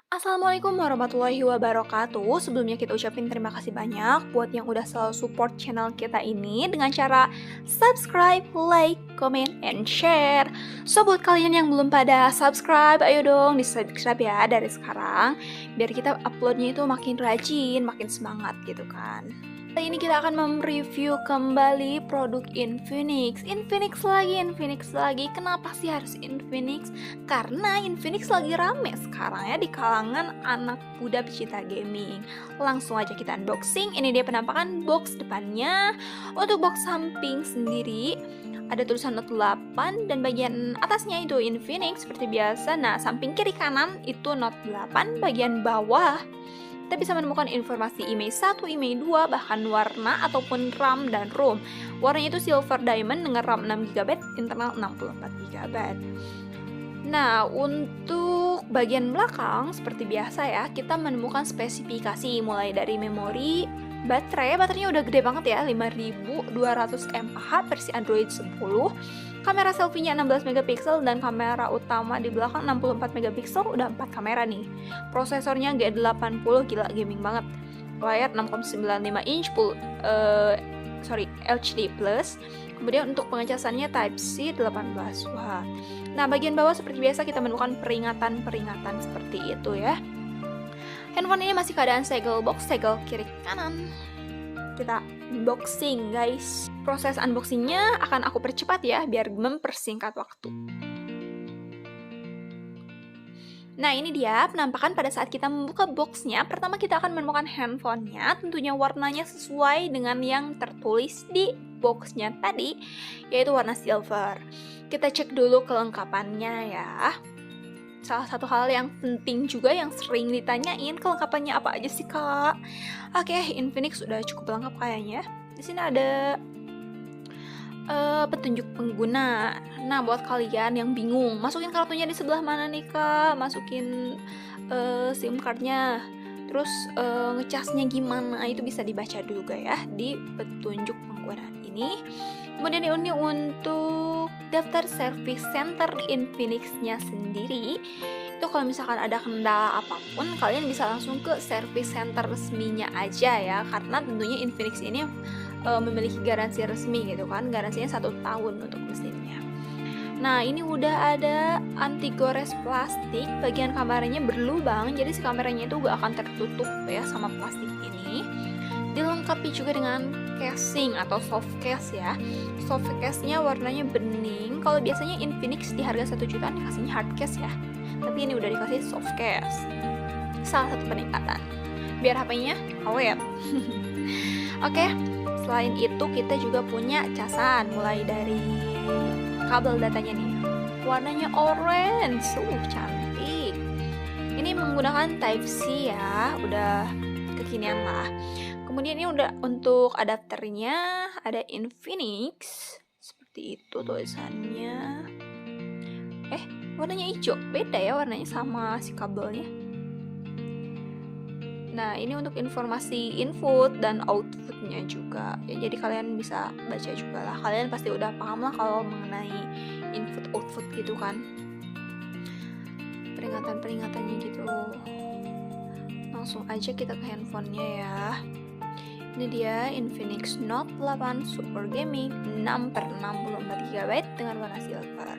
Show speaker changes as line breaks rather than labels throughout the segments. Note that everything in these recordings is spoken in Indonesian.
Assalamualaikum warahmatullahi wabarakatuh. Sebelumnya kita ucapin terima kasih banyak buat yang udah selalu support channel kita ini dengan cara subscribe, like, comment, and share. So buat kalian yang belum pada subscribe, ayo dong di-subscribe ya dari sekarang biar kita uploadnya itu makin rajin, makin semangat gitu kan. Kali ini kita akan mereview kembali produk Infinix. Infinix lagi. Kenapa sih harus Infinix? Karena Infinix lagi rame sekarang ya di kalangan anak muda pecinta gaming. Langsung aja kita unboxing. Ini dia penampakan box depannya. Untuk box samping sendiri ada tulisan Note 8 dan bagian atasnya itu Infinix seperti biasa. Nah, samping kiri kanan itu Note 8, bagian bawah kita bisa menemukan informasi IMEI 1, IMEI 2, bahkan warna ataupun RAM dan ROM. Warnanya itu silver diamond dengan RAM 6GB, internal 64GB. Nah, untuk bagian belakang seperti biasa ya, kita menemukan spesifikasi mulai dari memori, baterainya udah gede banget ya, 5200 mAh versi Android 10. Kamera selfie-nya 16 megapiksel dan kamera utama di belakang 64 megapiksel, udah 4 kamera nih. Prosesornya G80, gila gaming banget. Layar 6,95 inch LCD plus. Kemudian untuk pengecasannya Type-C 18 Watt. Nah, bagian bawah seperti biasa kita menemukan peringatan-peringatan seperti itu ya. Handphone ini masih keadaan segel box, segel kiri kanan. Kita unboxing guys. Proses unboxingnya akan aku percepat ya biar mempersingkat waktu. Nah, ini dia penampakan pada saat kita membuka boxnya. Pertama kita akan menemukan handphonenya, tentunya warnanya sesuai dengan yang tertulis di boxnya tadi, yaitu warna silver. Kita cek dulu kelengkapannya ya. Salah satu hal yang penting juga yang sering ditanyain, kelengkapannya apa aja sih kak? Oke, Infinix udah cukup lengkap kayaknya. Di sini ada petunjuk pengguna. Nah, buat kalian yang bingung, masukin kartunya di sebelah mana nih kak? Masukin SIM cardnya, terus ngecasnya gimana? Itu bisa dibaca juga ya di petunjuk pengguna ini. Kemudian ini untuk daftar service center Infinix-nya sendiri. Itu kalau misalkan ada kendala apapun, kalian bisa langsung ke service center resminya aja ya. Karena tentunya Infinix ini memiliki garansi resmi gitu kan. Garansinya 1 tahun untuk mesinnya. Nah, ini udah ada anti gores plastik. Bagian kameranya berlubang, jadi si kameranya itu gak akan tertutup ya sama plastik ini. Dilengkapi juga dengan casing atau soft case ya. Soft case-nya warnanya bening. Kalau biasanya Infinix di harga 1 jutaan dikasihnya hard case ya. Tapi ini udah dikasih soft case. Salah satu peningkatan. Biar HP-nya awet. Oke, selain itu kita juga punya casan. Mulai dari kabel datanya nih. Warnanya orange. Cantik. Ini menggunakan Type-C ya. Udah kekinian lah. Kemudian ini udah untuk adapternya ada Infinix seperti itu tulisannya. Warnanya hijau, beda ya warnanya sama si kabelnya. Nah, ini untuk informasi input dan outputnya juga ya, jadi kalian bisa baca juga lah. Kalian pasti udah paham lah kalau mengenai input output gitu kan, peringatan-peringatannya gitu. Langsung aja kita ke handphonenya ya. Ini dia Infinix Note 8 Super Gaming 6/64GB dengan warna silver.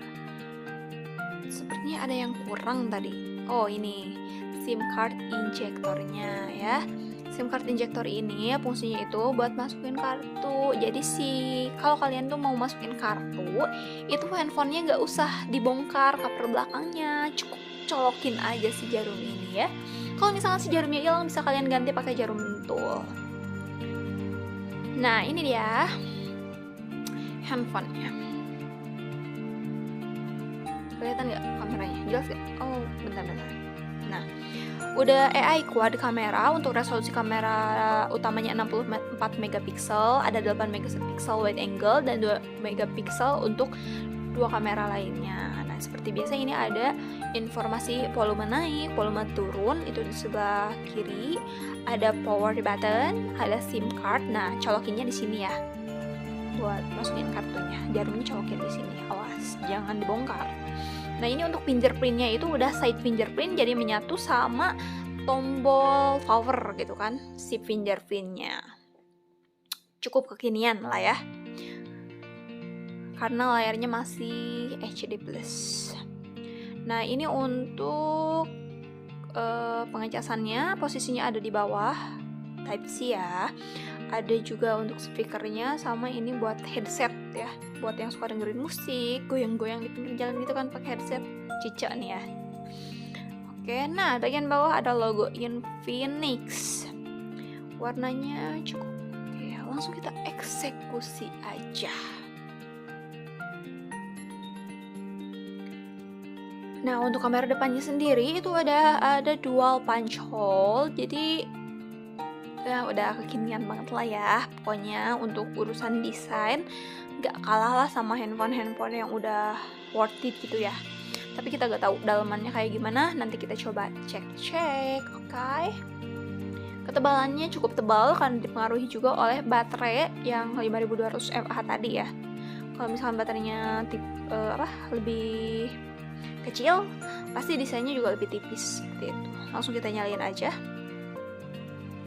Sepertinya ada yang kurang tadi. Oh, ini SIM card injektornya ya. SIM card injektor ini fungsinya itu buat masukin kartu. Jadi kalau kalian tuh mau masukin kartu, itu handphonenya nggak usah dibongkar cover belakangnya, cukup colokin aja si jarum ini ya. Kalau misalnya si jarumnya hilang, bisa kalian ganti pakai jarum pentul. Nah, ini dia handphonenya. Kelihatan nggak kameranya? Jelas nggak? Oh, bentar. Nah, udah AI quad kamera. Untuk resolusi kamera utamanya 64 megapiksel, ada 8 megapiksel wide angle dan 2 megapiksel untuk 2 kamera lainnya. Nah, seperti biasa ini ada informasi volume naik, volume turun, itu di sebelah kiri. Ada power button, ada SIM card. Nah, colokinnya di sini ya. Buat masukin kartunya. Jarumnya colokin di sini. Awas, jangan dibongkar. Nah ini untuk fingerprintnya itu udah side fingerprint, jadi menyatu sama tombol power gitu kan, si fingerprintnya. Cukup kekinian lah ya, karena layarnya masih HD+. Nah ini untuk pengecasannya, posisinya ada di bawah Type C ya. Ada juga untuk speakernya, sama ini buat headset ya, buat yang suka dengerin musik, goyang-goyang di pinggir jalan gitu kan pakai headset, cicak nih ya. Oke, nah bagian bawah ada logo Infinix, warnanya cukup ya, langsung kita eksekusi aja. Nah untuk kamera depannya sendiri itu ada dual punch hole, jadi ya udah kekinian banget lah ya. Pokoknya untuk urusan desain gak kalah lah sama handphone yang udah worth it gitu ya. Tapi kita gak tahu dalamannya kayak gimana, nanti kita coba cek. Oke. Ketebalannya cukup tebal karena dipengaruhi juga oleh baterai yang 5200 mAh tadi ya. Kalau misalkan baterainya lebih kecil, pasti desainnya juga lebih tipis seperti itu. Langsung kita nyalain aja.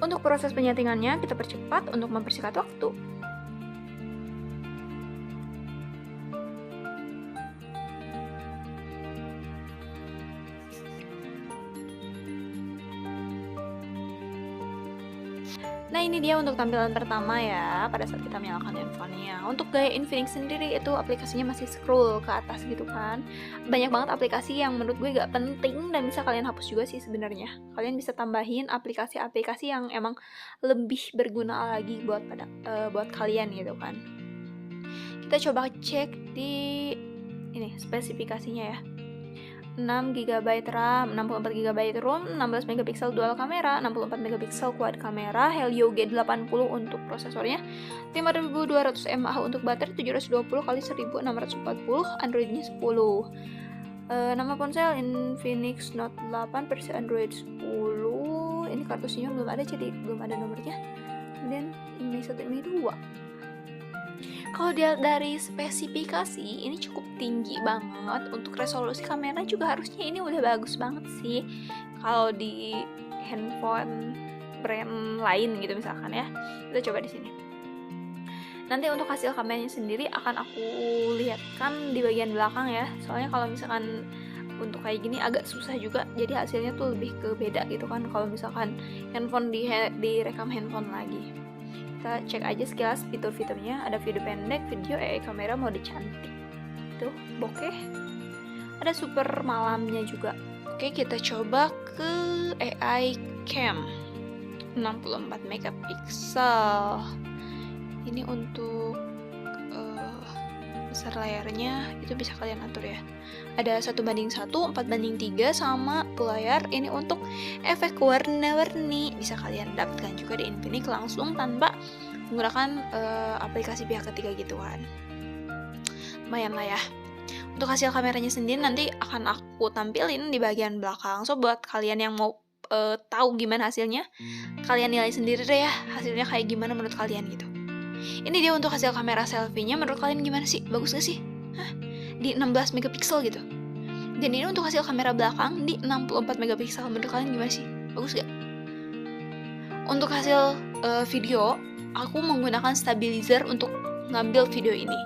Untuk proses penyetingannya kita percepat untuk mempersingkat waktu. Nah ini dia untuk tampilan pertama ya, pada saat kita menyalakan handphonenya. Untuk gaya Infinix sendiri itu aplikasinya masih scroll ke atas gitu kan. Banyak banget aplikasi yang menurut gue gak penting dan bisa kalian hapus juga sih sebenarnya. Kalian bisa tambahin aplikasi-aplikasi yang emang lebih berguna lagi buat kalian gitu kan. Kita coba cek di ini spesifikasinya ya. 6GB RAM, 64GB ROM, 16MP dual kamera, 64MP quad kamera, Helio G80 untuk prosesornya, 5200 mAh untuk baterai, 720x1640, Androidnya 10. Nama ponsel Infinix Note 8 versi Android 10. Ini kartu SIM belum ada, jadi belum ada nomornya. Kemudian ini 1, ini 2. Kalau dia dari spesifikasi ini cukup tinggi banget. Untuk resolusi kamera juga harusnya ini udah bagus banget sih kalau di handphone brand lain gitu misalkan ya. Kita coba di sini. Nanti untuk hasil kameranya sendiri akan aku lihatkan di bagian belakang ya. Soalnya kalau misalkan untuk kayak gini agak susah juga, jadi hasilnya tuh lebih ke beda gitu kan kalau misalkan handphone direkam handphone lagi. Kita cek aja sekilas fitur-fiturnya. Ada video pendek, video AI kamera mode cantik, tuh bokeh. Ada super malamnya juga. Oke, kita coba ke AI cam 64 megapiksel. Ini untuk besar layarnya itu bisa kalian atur ya. Ada 1:1, 4:3 sama full layar. Ini untuk efek warna-warni bisa kalian dapatkan juga di Infinix langsung tanpa menggunakan aplikasi pihak ketiga gituan. Lumayan lah ya. Untuk hasil kameranya sendiri nanti akan aku tampilin di bagian belakang. So buat kalian yang mau tahu gimana hasilnya, kalian nilai sendiri deh ya hasilnya kayak gimana menurut kalian gitu. Ini dia untuk hasil kamera selfie-nya, menurut kalian gimana sih? Bagus gak sih? Di 16 megapiksel gitu. Dan ini untuk hasil kamera belakang di 64 megapiksel, menurut kalian gimana sih? Bagus gak? Untuk hasil video, aku menggunakan stabilizer untuk ngambil video ini.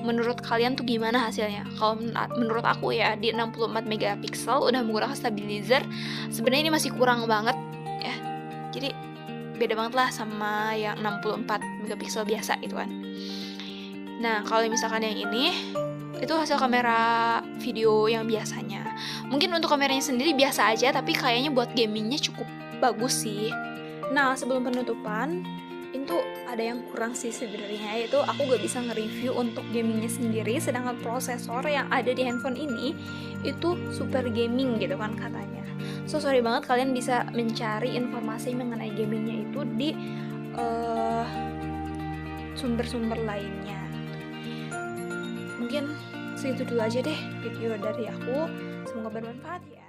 Menurut kalian tuh gimana hasilnya? Kalau menurut aku ya, di 64 megapiksel udah menggunakan stabilizer, sebenarnya ini masih kurang banget ya. Jadi beda banget lah sama yang 64 megapiksel biasa gitu kan. Nah kalau misalkan yang ini itu hasil kamera video yang biasanya. Mungkin untuk kameranya sendiri biasa aja, tapi kayaknya buat gamingnya cukup bagus sih. Nah sebelum penutupan, itu ada yang kurang sih sebenarnya, yaitu aku gak bisa nge-review untuk gamingnya sendiri, sedangkan prosesor yang ada di handphone ini itu super gaming gitu kan katanya. So sorry banget, kalian bisa mencari informasi mengenai gamingnya itu di sumber-sumber lainnya. Mungkin segitu dulu aja deh video dari aku, semoga bermanfaat ya.